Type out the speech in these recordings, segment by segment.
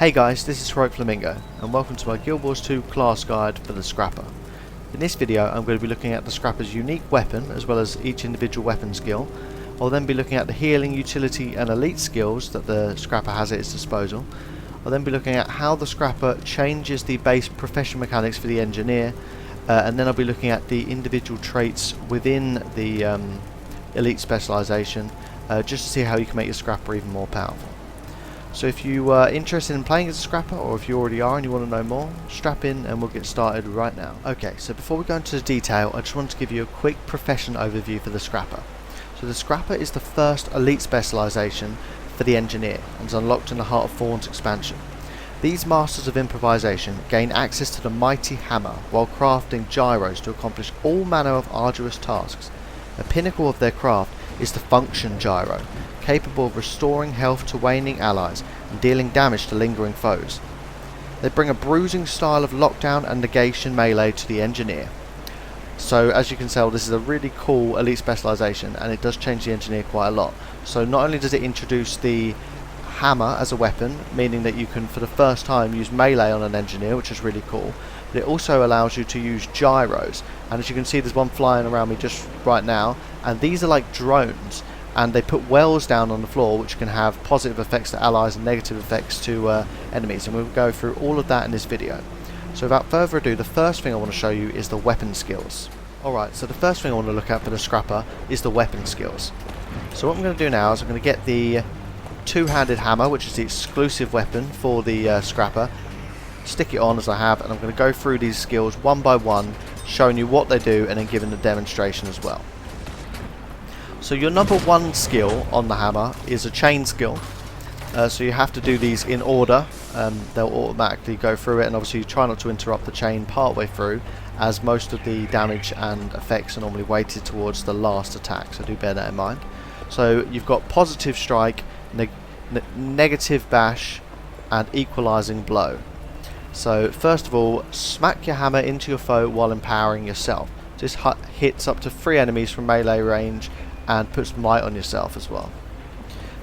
Hey guys, this is Heroic Flamingo, and welcome to my Guild Wars 2 class guide for the Scrapper. In this video I'm going to be looking at the Scrapper's unique weapon, as well as each individual weapon skill. I'll then be looking at the healing, utility and elite skills that the Scrapper has at its disposal. I'll then be looking at how the Scrapper changes the base profession mechanics for the Engineer, and then I'll be looking at the individual traits within the elite specialization, just to see how you can make your Scrapper even more powerful. So if you are interested in playing as a Scrapper, or if you already are and you want to know more, strap in and we'll get started right now. Okay, so before we go into the detail, I just want to give you a quick profession overview for the Scrapper. So the Scrapper is the first elite specialization for the Engineer, and is unlocked in the Heart of Thorns expansion. These Masters of Improvisation gain access to the mighty hammer while crafting gyros to accomplish all manner of arduous tasks. The pinnacle of their craft is the function gyro, capable of restoring health to waning allies and dealing damage to lingering foes. They bring a bruising style of lockdown and negation melee to the Engineer. So as you can tell, this is a really cool elite specialization, and it does change the Engineer quite a lot. So not only does it introduce the hammer as a weapon, meaning that you can for the first time use melee on an Engineer, which is really cool, but it also allows you to use gyros. And as you can see, there's one flying around me just right now, and these are like drones, and they put wells down on the floor which can have positive effects to allies and negative effects to enemies, and we'll go through all of that in this video. So without further ado, the first thing I want to show you is the weapon skills. Alright, so the first thing I want to look at for the Scrapper is the weapon skills. So what I'm going to do now is I'm going to get the two-handed hammer, which is the exclusive weapon for the Scrapper, stick it on as I have, and I'm going to go through these skills one by one, showing you what they do and then giving the demonstration as well. So your number one skill on the hammer is a chain skill. So you have to do these in order. They'll automatically go through it, and obviously you try not to interrupt the chain partway through, as most of the damage and effects are normally weighted towards the last attack, so do bear that in mind. So you've got positive strike, negative bash and equalizing blow. So first of all, smack your hammer into your foe while empowering yourself. This hits up to 3 enemies from melee range and puts might on yourself as well.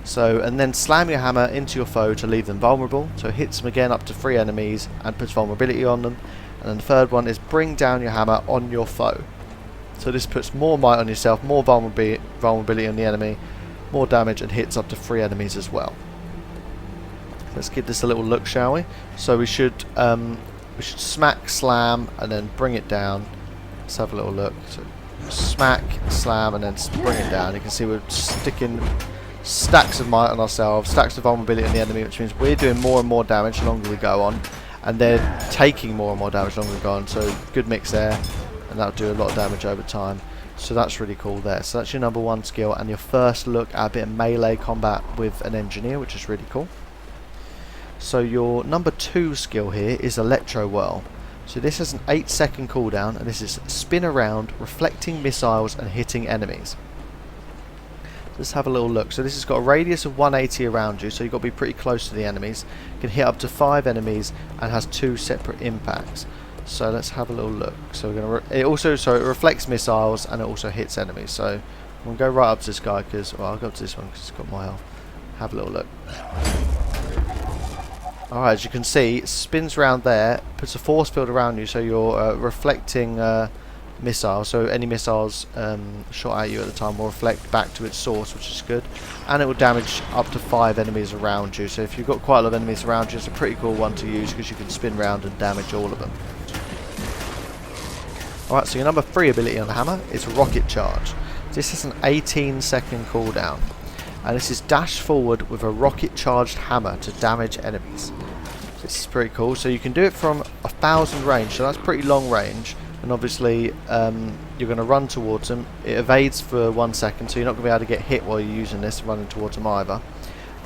So, and then slam your hammer into your foe to leave them vulnerable, so it hits them again up to 3 enemies and puts vulnerability on them. And then the third one is bring down your hammer on your foe. So this puts more might on yourself, more vulnerability on the enemy, more damage, and hits up to 3 enemies as well. Let's give this a little look, shall we? So we should smack, slam, and then bring it down. Let's have a little look. So smack, slam, and then bring it down. You can see we're sticking stacks of might on ourselves, stacks of vulnerability on the enemy, which means we're doing more and more damage the longer we go on, and they're taking more and more damage the longer we go on. So good mix there, and that'll do a lot of damage over time. So that's really cool there. So that's your number one skill, and your first look at a bit of melee combat with an Engineer, which is really cool. So your number 2 skill here is Electro Whirl. So this has an 8-second cooldown, and this is spin around, reflecting missiles and hitting enemies. Let's have a little look. So this has got a radius of 180 around you, so you've got to be pretty close to the enemies. You can hit up to 5 enemies and has 2 separate impacts. So let's have a little look. So we're going to it reflects missiles and it also hits enemies. So I'm going to go right up to this guy because, well, I'll go up to this one because it's got more health. Have a little look. Alright, as you can see, it spins around there, puts a force field around you, so you're reflecting missiles. So any missiles shot at you at the time will reflect back to its source, which is good. And it will damage up to 5 enemies around you. So if you've got quite a lot of enemies around you, it's a pretty cool one to use because you can spin around and damage all of them. Alright, so your number 3 ability on the hammer is Rocket Charge. This has an 18-second cooldown, and this is dash forward with a rocket charged hammer to damage enemies. This is pretty cool. So you can do it from 1,000 range, so that's pretty long range, and obviously you're going to run towards them. It evades for 1 second, so you're not going to be able to get hit while you're using this, running towards them either.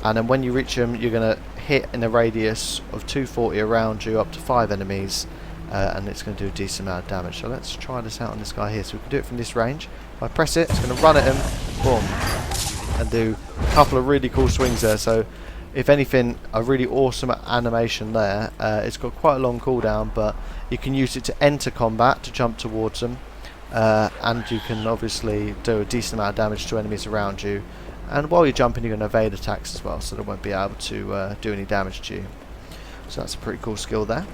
And then when you reach them, you're going to hit in a radius of 240 around you up to 5 enemies, and it's going to do a decent amount of damage. So let's try this out on this guy here. So we can do it from this range. If I press it, it's going to run at him, boom, and do a couple of really cool swings there. So if anything, a really awesome animation there. It's got quite a long cooldown, but you can use it to enter combat, to jump towards them, and you can obviously do a decent amount of damage to enemies around you. And while you're jumping, you're going to evade attacks as well, so they won't be able to do any damage to you. So that's a pretty cool skill there.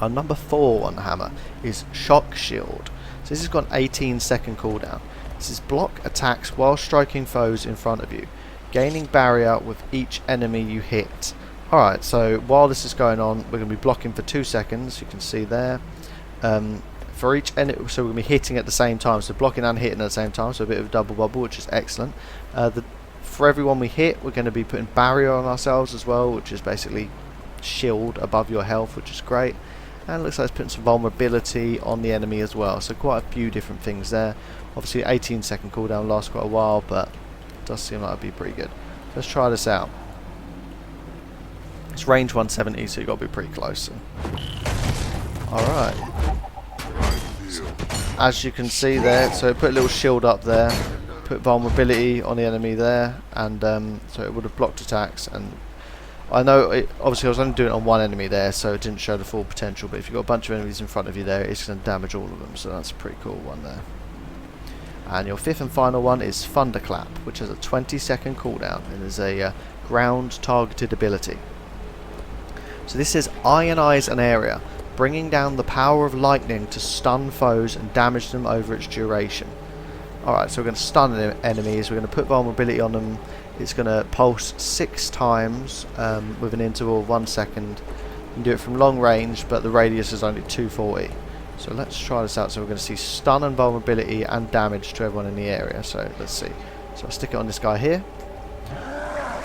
Our number 4 on the hammer is Shock Shield. So this has got an 18-second cooldown. This is block attacks while striking foes in front of you, gaining barrier with each enemy you hit. Alright, so while this is going on, we're going to be blocking for 2 seconds, you can see there. For each enemy, so we're going to be hitting at the same time, so blocking and hitting at the same time, so a bit of a double bubble, which is excellent. For everyone we hit, we're going to be putting barrier on ourselves as well, which is basically shield above your health, which is great. And it looks like it's putting some vulnerability on the enemy as well, so quite a few different things there. Obviously 18-second cooldown lasts quite a while, but it does seem like it'd be pretty good. Let's try this out. It's range 170, so you've got to be pretty close. Alright. As you can see there, so put a little shield up there, put vulnerability on the enemy there, and so it would have blocked attacks. And I know, obviously I was only doing it on one enemy there, so it didn't show the full potential, but if you've got a bunch of enemies in front of you there, it's going to damage all of them, so that's a pretty cool one there. And your 5th and final one is Thunderclap, which has a 20-second cooldown, and is a ground targeted ability. So this says ionize an area, bringing down the power of lightning to stun foes and damage them over its duration. Alright, so we're going to stun enemies, we're going to put vulnerability on them. It's going to pulse 6 times with an interval of 1 second. You can do it from long range, but the radius is only 240. So let's try this out. So we're going to see stun and vulnerability and damage to everyone in the area. So let's see. So I'll stick it on this guy here.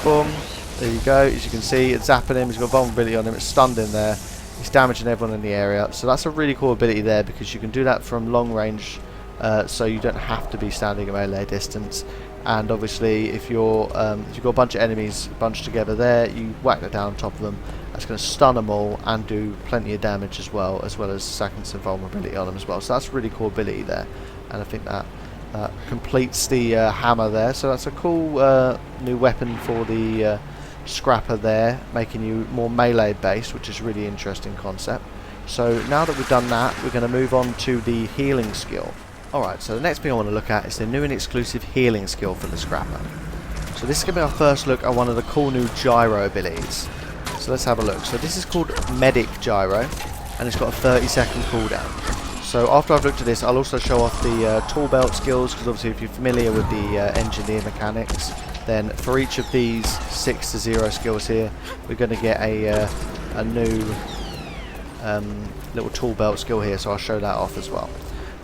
Boom. There you go. As you can see, it's zapping him. He's got vulnerability on him. It's stunned in there. It's damaging everyone in the area. So that's a really cool ability there, because you can do that from long range. So you don't have to be standing at melee distance. And obviously, if you've got a bunch of enemies bunched together there, you whack that down on top of them. That's going to stun them all and do plenty of damage as well as sacking some vulnerability on them as well. So that's a really cool ability there, and I think that completes the hammer there. So that's a cool new weapon for the scrapper there, making you more melee based, which is a really interesting concept. So now that we've done that, we're going to move on to the healing skill. Alright, so the next thing I want to look at is the new and exclusive healing skill for the scrapper. So this is going to be our first look at one of the cool new gyro abilities. So let's have a look. So this is called Medic Gyro, and it's got a 30-second cooldown. So after I've looked at this, I'll also show off the tool belt skills, because obviously if you're familiar with the engineer mechanics, then for each of these 6 to 0 skills here, we're going to get a new little tool belt skill here, so I'll show that off as well.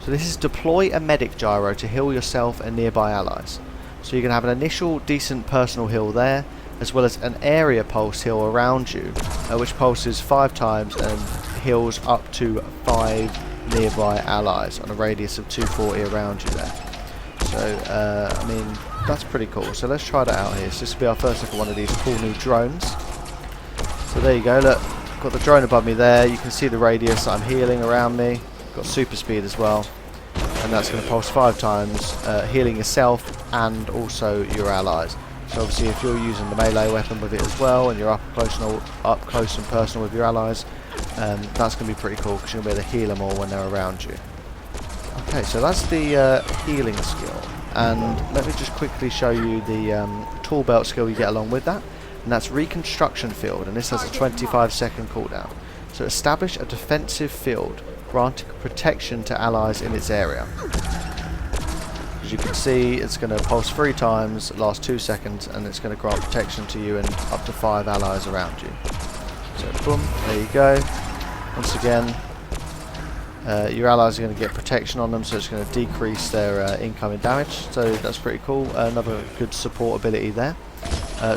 So this is deploy a medic gyro to heal yourself and nearby allies. So you're going to have an initial decent personal heal there, as well as an area pulse heal around you, which pulses 5 times and heals up to 5 nearby allies on a radius of 240 around you there. So I mean, that's pretty cool. So let's try that out here. So this will be our first look at one of these cool new drones. So there you go, look, got the drone above me there. You can see the radius that I'm healing around me. Got super speed as well, and that's going to pulse 5 times, healing yourself and also your allies. So obviously if you're using the melee weapon with it as well, and you're up close and personal with your allies, that's going to be pretty cool, because you're going to be able to heal them all when they're around you. Okay, so that's the healing skill, and let me just quickly show you the tool belt skill you get along with that, and that's Reconstruction Field, and this has a 25-second cooldown. So establish a defensive field, granting protection to allies in its area. As you can see, it's going to pulse 3 times, last 2 seconds, and it's going to grant protection to you and up to 5 allies around you. So boom, there you go. Once again, your allies are going to get protection on them, so it's going to decrease their incoming damage. So that's pretty cool. Another good support ability there.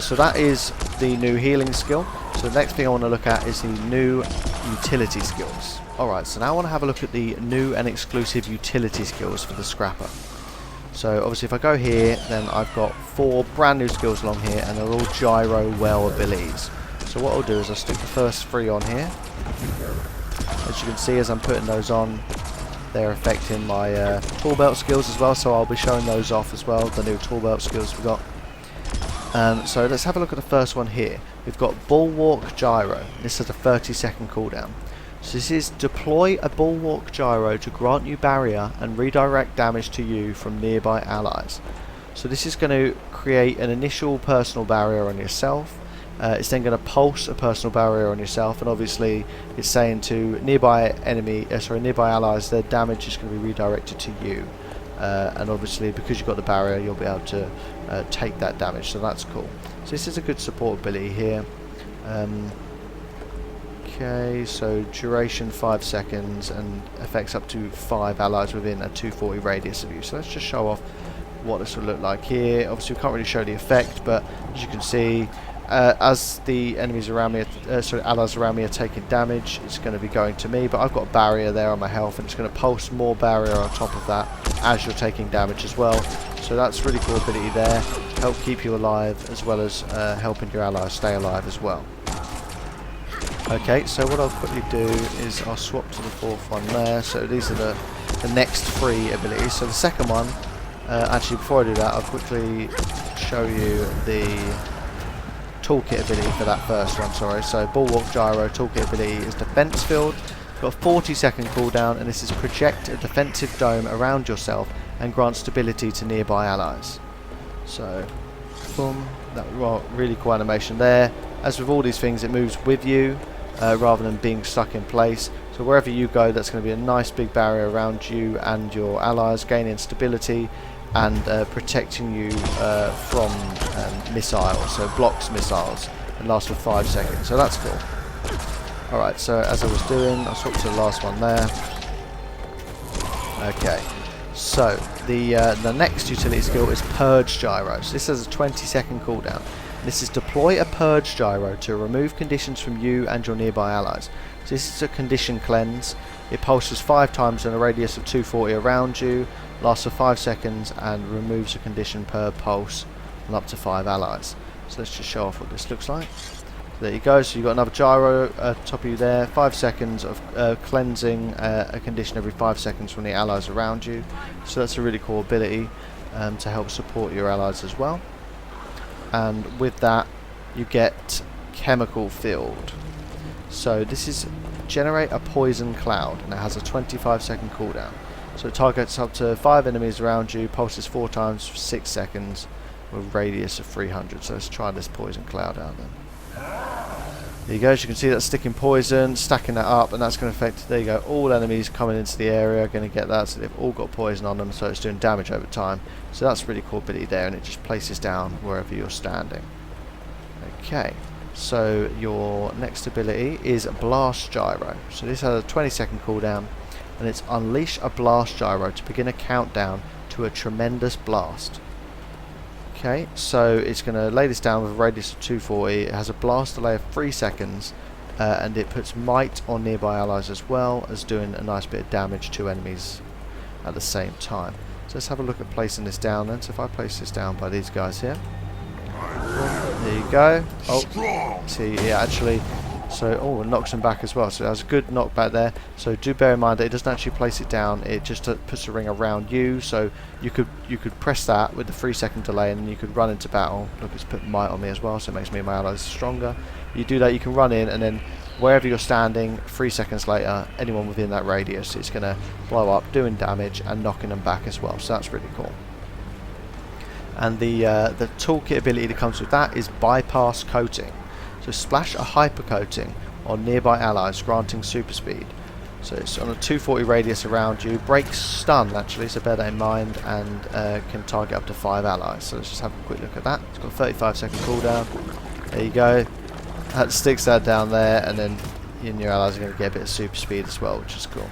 So that is the new healing skill. So the next thing I want to look at is the new utility skills. Alright, so now I want to have a look at the new and exclusive utility skills for the scrapper. So obviously if I go here, then I've got 4 brand new skills along here, and they're all gyro well abilities. So what I'll do is I'll stick the first 3 on here. As you can see, as I'm putting those on, they're affecting my tool belt skills as well, so I'll be showing those off as well, the new tool belt skills we've got. So let's have a look at the first one here. We've got Bulwark Gyro. This has a 30-second cooldown. So this is deploy a Bulwark Gyro to grant you barrier and redirect damage to you from nearby allies. So this is going to create an initial personal barrier on yourself. It's then going to pulse a personal barrier on yourself, and obviously it's saying to nearby nearby allies, their damage is going to be redirected to you. And obviously because you've got the barrier, you'll be able to take that damage, so that's cool. So this is a good support ability here. Okay, so duration 5 seconds and affects up to 5 allies within a 240 radius of you. So let's just show off what this will look like here. Obviously we can't really show the effect, but as you can see, as the enemies around me, allies around me are taking damage, it's going to be going to me, but I've got a barrier there on my health, and it's going to pulse more barrier on top of that as you're taking damage as well. So that's really cool ability there, help keep you alive as well as helping your allies stay alive as well. Okay, so what I'll quickly do is I'll swap to the fourth one there. So these are the next 3 abilities. So the second one, actually before I do that, I'll quickly show you the toolkit ability for that first one, sorry. So Bulwark Gyro toolkit ability is Defense Field. It's got a 40-second cooldown, and this is project a defensive dome around yourself and grant stability to nearby allies. So, boom, that really cool animation there. As with all these things, it moves with you rather than being stuck in place. So wherever you go, that's going to be a nice big barrier around you and your allies, gaining stability and protecting you from missiles, so blocks missiles, and lasts for 5 seconds, so that's cool. Alright, so as I was doing, I'll swap to the last one there. Okay, so the next utility skill is Purge Gyro. So this has a 20-second cooldown. This is deploy a Purge Gyro to remove conditions from you and your nearby allies. So this is a condition cleanse. It pulses 5 times in a radius of 240 around you, lasts for 5 seconds, and removes a condition per pulse on up to 5 allies. So let's just show off what this looks like. So there you go, so you've got another gyro top of you there, 5 seconds of cleansing a condition every 5 seconds from the allies around you. So that's a really cool ability to help support your allies as well. And with that you get Chemical Field. So this is generate a poison cloud, and it has a 25-second cooldown. So it targets up to 5 enemies around you, pulses 4 times for 6 seconds with a radius of 300. So let's try this poison cloud out then. There you go, as you can see that's sticking poison, stacking that up, and that's going to affect, there you go, all enemies coming into the area are going to get that, so they've all got poison on them, so it's doing damage over time. So that's really cool ability there, and it just places down wherever you're standing. Okay, so your next ability is Blast Gyro. So this has a 20-second cooldown, and it's Unleash a Blast Gyro to begin a countdown to a tremendous blast. Okay, so it's going to lay this down with a radius of 240. It has a blast delay of 3 seconds, and it puts might on nearby allies as well as doing a nice bit of damage to enemies at the same time. So let's have a look at placing this down then. So if I place this down by these guys here, there you go. Oh, see, yeah, actually, so it knocks them back as well. So that's a good knockback there. So do bear in mind that it doesn't actually place it down. It just puts a ring around you. So you could press that with the 3-second delay, and then you could run into battle. Look, it's put might on me as well, so it makes me and my allies stronger. You do that, you can run in, and then wherever you're standing, 3 seconds later, anyone within that radius, it's going to blow up, doing damage and knocking them back as well. So that's really cool. And the toolkit ability that comes with that is Bypass Coating. So splash a hyper coating on nearby allies, granting super speed. So it's on a 240 radius around you, breaks stun actually, so bear that in mind, and can target up to 5 allies. So let's just have a quick look at that. It's got a 35-second cooldown. There you go. That sticks that down there, and then you and your allies are going to get a bit of super speed as well, which is cool.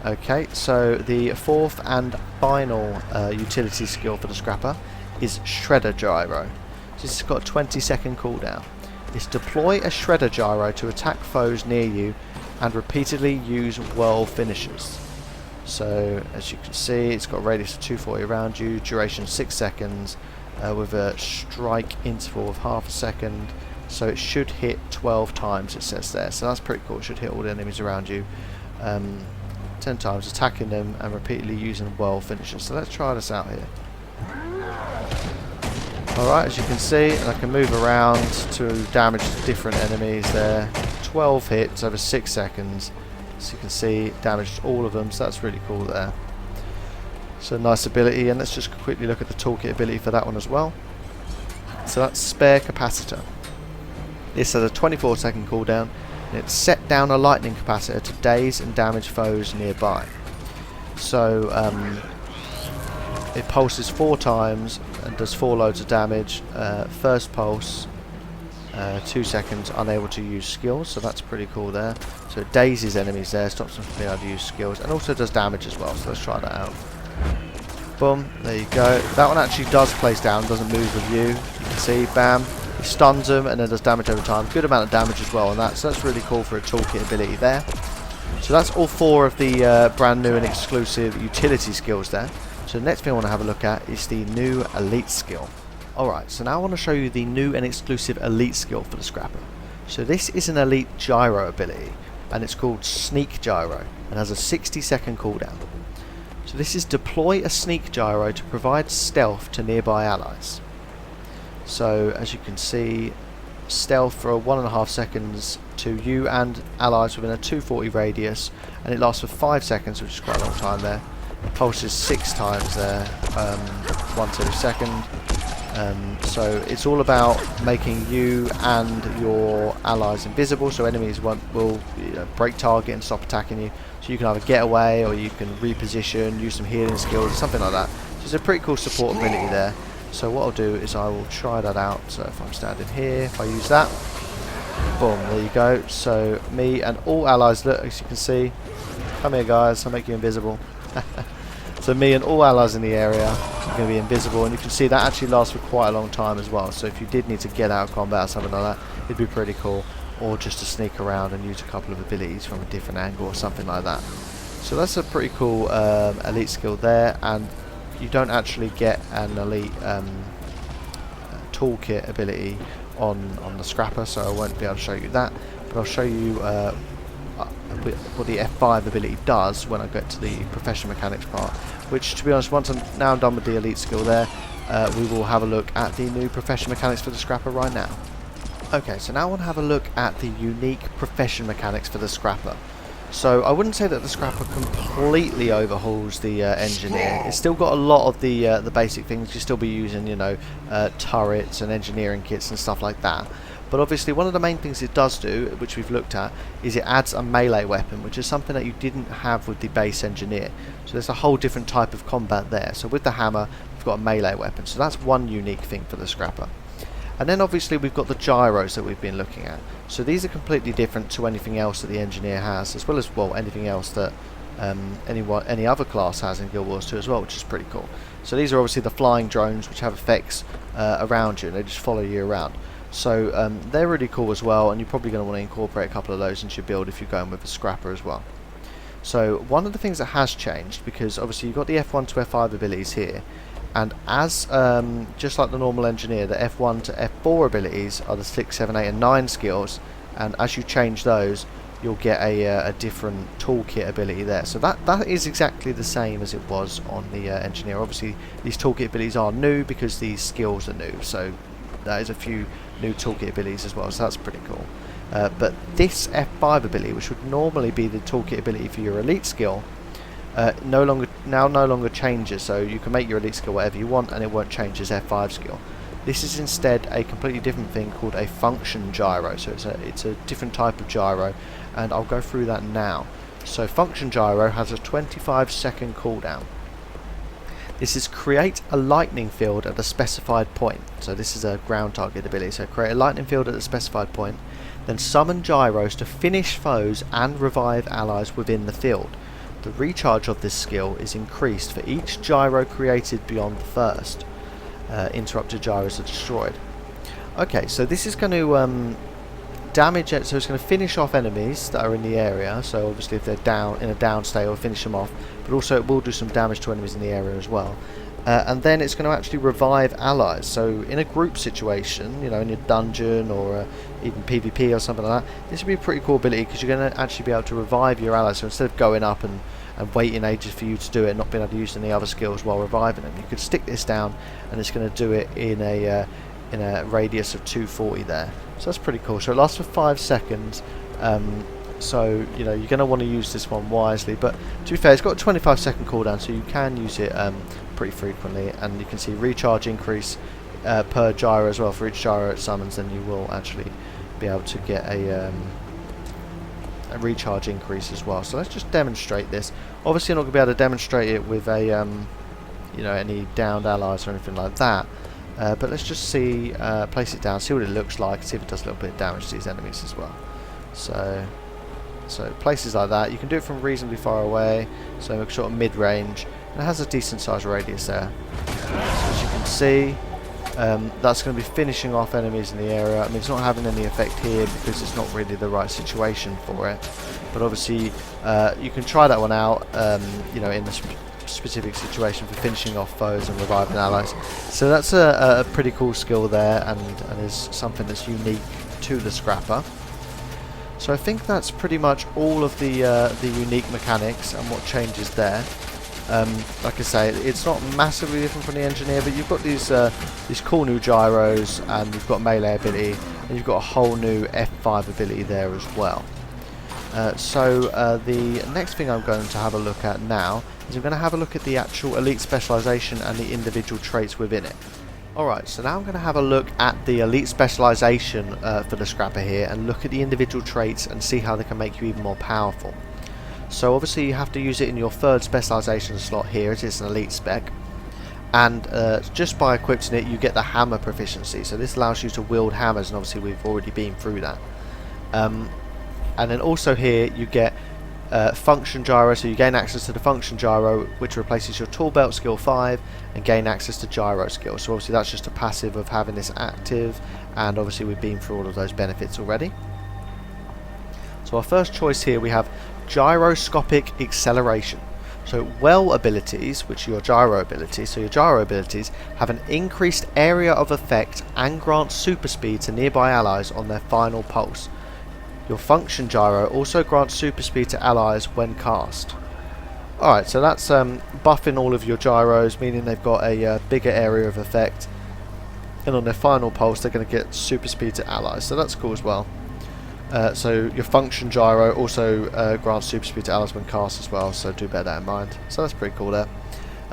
Okay, so the fourth and final utility skill for the Scrapper is Shredder Gyro. So this has got a 20-second cooldown. It's deploy a Shredder Gyro to attack foes near you and repeatedly use whirl finishes. So as you can see, it's got a radius of 240 around you, duration 6 seconds, with a strike interval of half a second. So it should hit 12 times, it says there. So that's pretty cool. It should hit all the enemies around you 10 times, attacking them and repeatedly using whirl finishes. So let's try this out here. Alright, as you can see, and I can move around to damage different enemies there. 12 hits over 6 seconds. As you can see, damaged all of them, so that's really cool there. So nice ability, and let's just quickly look at the toolkit ability for that one as well. So that's spare capacitor. This has a 24-second cooldown, and it's set down a lightning capacitor to daze and damage foes nearby. So it pulses 4 times and does 4 loads of damage. First pulse, 2 seconds, unable to use skills, so that's pretty cool there. So it dazes enemies there, stops them from being able to use skills, and also does damage as well, so let's try that out. Boom, there you go. That one actually does place down, doesn't move with you. You can see, bam, it stuns them and then does damage over time. Good amount of damage as well on that, so that's really cool for a toolkit ability there. So that's all 4 of the brand new and exclusive utility skills there. So the next thing I want to have a look at is the new elite skill. Alright, so now I want to show you the new and exclusive elite skill for the Scrapper. So this is an elite gyro ability, and it's called Sneak Gyro, and has a 60-second cooldown. So this is deploy a sneak gyro to provide stealth to nearby allies. So as you can see, stealth for 1.5 seconds to you and allies within a 240 radius, and it lasts for 5 seconds, which is quite a long time there. It pulses 6 times there, once every second. So it's all about making you and your allies invisible, so enemies will break target and stop attacking you. So you can either get away, or you can reposition, use some healing skills, something like that. So it's a pretty cool support ability there. So what I'll do is I will try that out. So if I'm standing here, if I use that, boom, there you go. So me and all allies, look, as you can see, come here guys, I'll make you invisible. So me and all allies in the area are going to be invisible, and you can see that actually lasts for quite a long time as well. So if you did need to get out of combat or something like that, it'd be pretty cool. Or just to sneak around and use a couple of abilities from a different angle or something like that. So that's a pretty cool elite skill there, and you don't actually get an elite toolkit ability on the Scrapper, so I won't be able to show you that, but I'll show you what the F5 ability does when I get to the professional mechanics part, which, to be honest, once I'm done with the elite skill there, we will have a look at the new professional mechanics for the Scrapper right now. Okay, so now I want to have a look at the unique profession mechanics for the Scrapper. So I wouldn't say that the Scrapper completely overhauls the Engineer. It's still got a lot of the basic things. You'll still be using, you know, turrets and engineering kits and stuff like that. But obviously one of the main things it does do, which we've looked at, is it adds a melee weapon, which is something that you didn't have with the base Engineer. So there's a whole different type of combat there. So with the hammer, we've got a melee weapon. So that's one unique thing for the Scrapper. And then obviously we've got the gyros that we've been looking at. So these are completely different to anything else that the Engineer has, as well as, well, anything else that any other class has in Guild Wars 2 as well, which is pretty cool. So these are obviously the flying drones, which have effects around you, and they just follow you around. So they're really cool as well, and you're probably going to want to incorporate a couple of those into your build if you're going with a Scrapper as well. So one of the things that has changed, because obviously you've got the F1 to F5 abilities here, and as just like the normal Engineer, the F1 to F4 abilities are the 6, 7, 8 and 9 skills, and as you change those, you'll get a different toolkit ability there. So that is exactly the same as it was on the Engineer. Obviously these toolkit abilities are new because these skills are new, so there is a few new toolkit abilities as well, so that's pretty cool. But this F5 ability, which would normally be the toolkit ability for your elite skill, no longer changes, so you can make your elite skill whatever you want and it won't change as F5 skill. This is instead a completely different thing called a function gyro, so it's a different type of gyro, and I'll go through that now. So function gyro has a 25-second cooldown. This is create a lightning field at a specified point, so this is a ground target ability, so create a lightning field at a specified point, then summon gyros to finish foes and revive allies within the field. The recharge of this skill is increased for each gyro created beyond the first. Interrupted gyros are destroyed. Okay, so this is going to damage it, so it's going to finish off enemies that are in the area, so obviously if they're down in a down state, it'll finish them off, but also it will do some damage to enemies in the area as well. And then it's going to actually revive allies, so in a group situation, you know, in your dungeon or even PvP or something like that, this would be a pretty cool ability because you're going to actually be able to revive your allies. So instead of going up and waiting ages for you to do it and not being able to use any other skills while reviving them, you could stick this down and it's going to do it in a radius of 240 there. So that's pretty cool. So it lasts for 5 seconds. So you know, you're going to want to use this one wisely, but to be fair, it's got a 25-second cooldown, so you can use it pretty frequently. And you can see recharge increase per gyro as well. For each gyro it summons, then you will actually be able to get a recharge increase as well. So let's just demonstrate this. Obviously, I'm not going to be able to demonstrate it with a you know, any downed allies or anything like that. But let's just see, place it down, see what it looks like, see if it does a little bit of damage to these enemies as well. So places like that, you can do it from reasonably far away, so sort of mid-range, and it has a decent sized radius there. So as you can see, that's going to be finishing off enemies in the area. I mean, it's not having any effect here because it's not really the right situation for it. But obviously, you can try that one out, you know, in the specific situation for finishing off foes and reviving allies. So that's a pretty cool skill there, and is something that's unique to the Scrapper. So I think that's pretty much all of the unique mechanics and what changes there. Like I say, it's not massively different from the Engineer, but you've got these cool new gyros, and you've got melee ability, and you've got a whole new F5 ability there as well. The next thing I'm going to have a look at now is I'm going to have a look at the actual Elite Specialization and the individual traits within it. Alright, so now I'm going to have a look at the Elite Specialization for the Scrapper here, and look at the individual traits and see how they can make you even more powerful. So obviously you have to use it in your third Specialization slot here, as it's an Elite Spec. And just by equipping it, you get the hammer proficiency. So this allows you to wield hammers, and obviously we've already been through that. And then also here you get function gyro, so you gain access to the function gyro, which replaces your tool belt skill 5, and gain access to gyro skill. So obviously that's just a passive of having this active, and obviously we've been through all of those benefits already. So our first choice here, we have gyroscopic acceleration. So well abilities, which are your gyro abilities, so your gyro abilities have an increased area of effect and grant super speed to nearby allies on their final pulse. Your function gyro also grants super speed to allies when cast. Alright, so that's buffing all of your gyros, meaning they've got a bigger area of effect, and on their final pulse they're going to get super speed to allies, so that's cool as well. So your function gyro also grants super speed to allies when cast as well, so do bear that in mind. So that's pretty cool there.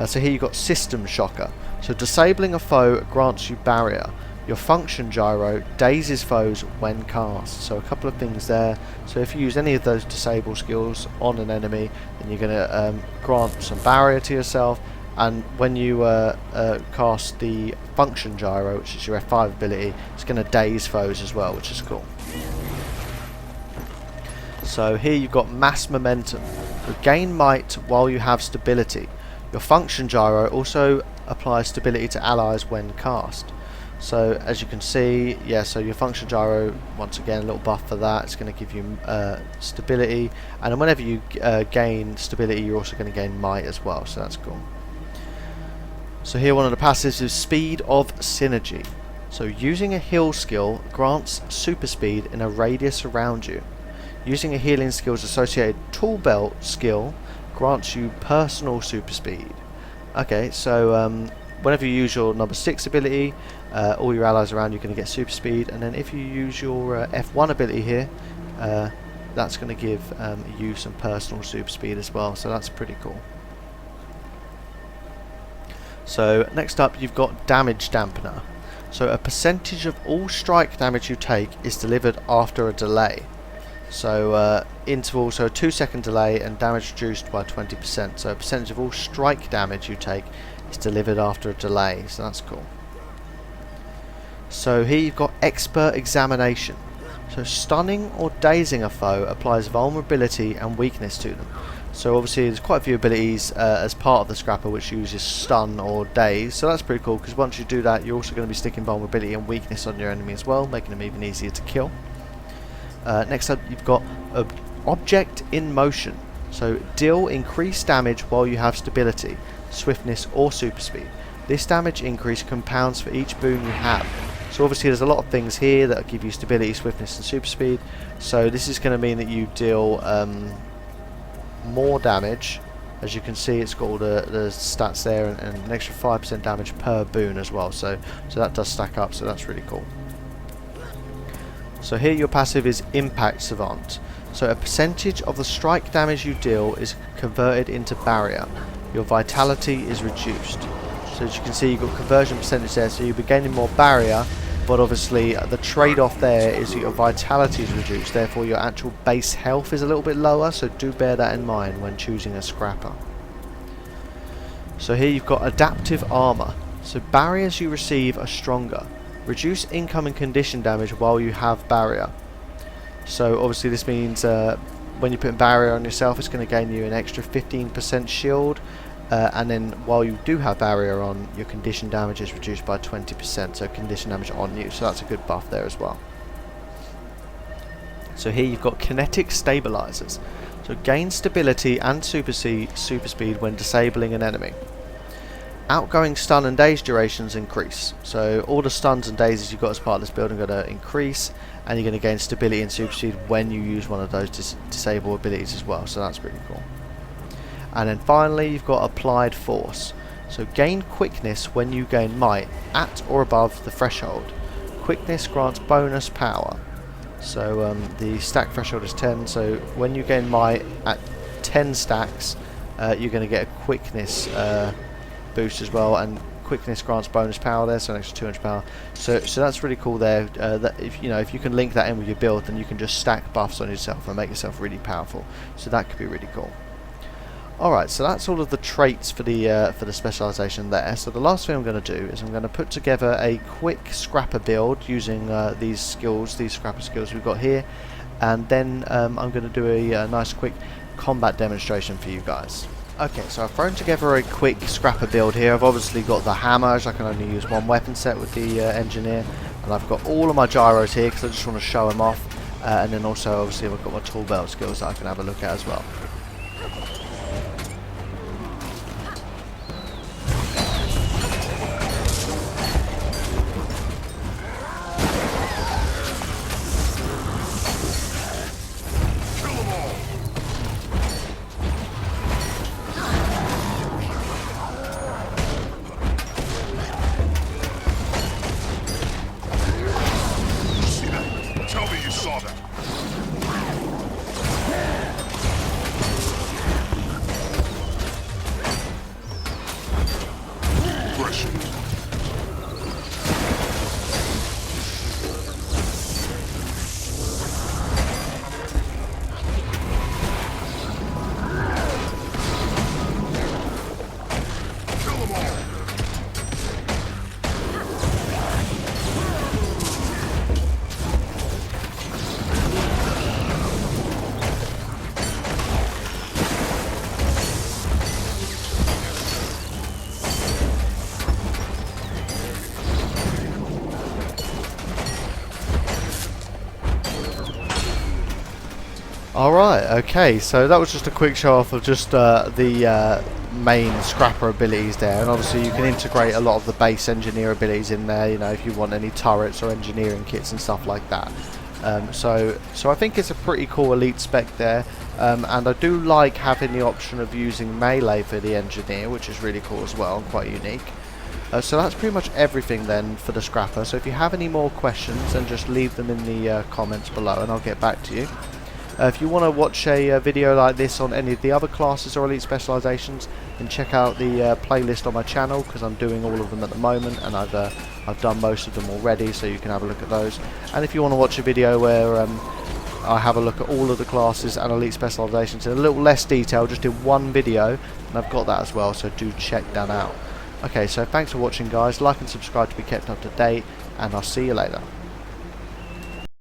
So here you've got system shocker. So disabling a foe grants you barrier. Your function gyro dazes foes when cast. So a couple of things there. So if you use any of those disable skills on an enemy, then you're going to grant some barrier to yourself. And when you cast the function gyro, which is your F5 ability, it's going to daze foes as well, which is cool. So here you've got mass momentum. You gain might while you have stability. Your function gyro also applies stability to allies when cast. So as you can see, yeah, so your function gyro, once again, a little buff for that. It's going to give you stability, and then whenever you gain stability, you're also going to gain might as well, so that's cool. So here one of the passives is speed of synergy. So using a heal skill grants super speed in a radius around you. Using a healing skill's associated tool belt skill grants you personal super speed. Okay, so whenever you use your number 6 ability, all your allies around you are going to get super speed, and then if you use your F1 ability here, that's going to give you some personal super speed as well, so that's pretty cool. So next up you've got damage dampener. So a percentage of all strike damage you take is delivered after a delay. So interval, so a 2-second delay, and damage reduced by 20%. So a percentage of all strike damage you take is delivered after a delay, so that's cool. So here you've got expert examination. So stunning or dazing a foe applies vulnerability and weakness to them. So obviously there's quite a few abilities as part of the Scrapper which uses stun or daze, so that's pretty cool, because once you do that you're also going to be sticking vulnerability and weakness on your enemy as well, making them even easier to kill. Next up you've got object in motion. So deal increased damage while you have stability, swiftness or super speed. This damage increase compounds for each boon you have. So obviously there's a lot of things here that give you stability, swiftness and super speed. So this is going to mean that you deal more damage. As you can see, it's got all the stats there, and an extra 5% damage per boon as well. So that does stack up, so that's really cool. So here your passive is Impact Savant. So a percentage of the strike damage you deal is converted into barrier. Your vitality is reduced. So as you can see, you've got conversion percentage there, so you'll be gaining more barrier, but obviously the trade-off there is that your vitality is reduced, therefore your actual base health is a little bit lower, so do bear that in mind when choosing a scrapper. So here you've got adaptive armor. So barriers you receive are stronger. Reduce incoming condition damage while you have barrier. So obviously this means when you're putting barrier on yourself, it's going to gain you an extra 15% shield. And then while you do have barrier on, your condition damage is reduced by 20%, so condition damage on you, so that's a good buff there as well. So here you've got kinetic stabilizers. So gain stability and super speed when disabling an enemy. Outgoing stun and daze durations increase. So all the stuns and dazes you've got as part of this build are going to increase, and you're going to gain stability and super speed when you use one of those disable abilities as well, so that's pretty cool. And then finally you've got applied force. So gain quickness when you gain might at or above the threshold. Quickness grants bonus power. So the stack threshold is 10, so when you gain might at 10 stacks, you're going to get a quickness boost as well, and quickness grants bonus power there, so an extra 200 power. So that's really cool there. That if you can link that in with your build, then you can just stack buffs on yourself and make yourself really powerful. So that could be really cool. Alright, so that's all of the traits for the specialization there. So the last thing I'm going to do is I'm going to put together a quick scrapper build using these scrapper skills we've got here, and then I'm going to do a nice quick combat demonstration for you guys. Okay, so I've thrown together a quick scrapper build here. I've obviously got the hammer, as I can only use one weapon set with the engineer, and I've got all of my gyros here because I just want to show them off, and then also obviously I've got my tool belt skills that I can have a look at as well. Alright, okay, so that was just a quick show off of just the main scrapper abilities there, and obviously you can integrate a lot of the base engineer abilities in there, if you want any turrets or engineering kits and stuff like that. So I think it's a pretty cool elite spec there, and I do like having the option of using melee for the engineer, which is really cool as well, and quite unique. So that's pretty much everything then for the scrapper. So if you have any more questions, then just leave them in the comments below and I'll get back to you. If you want to watch a video like this on any of the other classes or elite specializations, then check out the playlist on my channel, because I'm doing all of them at the moment, and I've done most of them already, so you can have a look at those. And if you want to watch a video where I have a look at all of the classes and elite specializations in a little less detail, just in one video, and I've got that as well, so do check that out. Okay, so thanks for watching guys, like and subscribe to be kept up to date, and I'll see you later.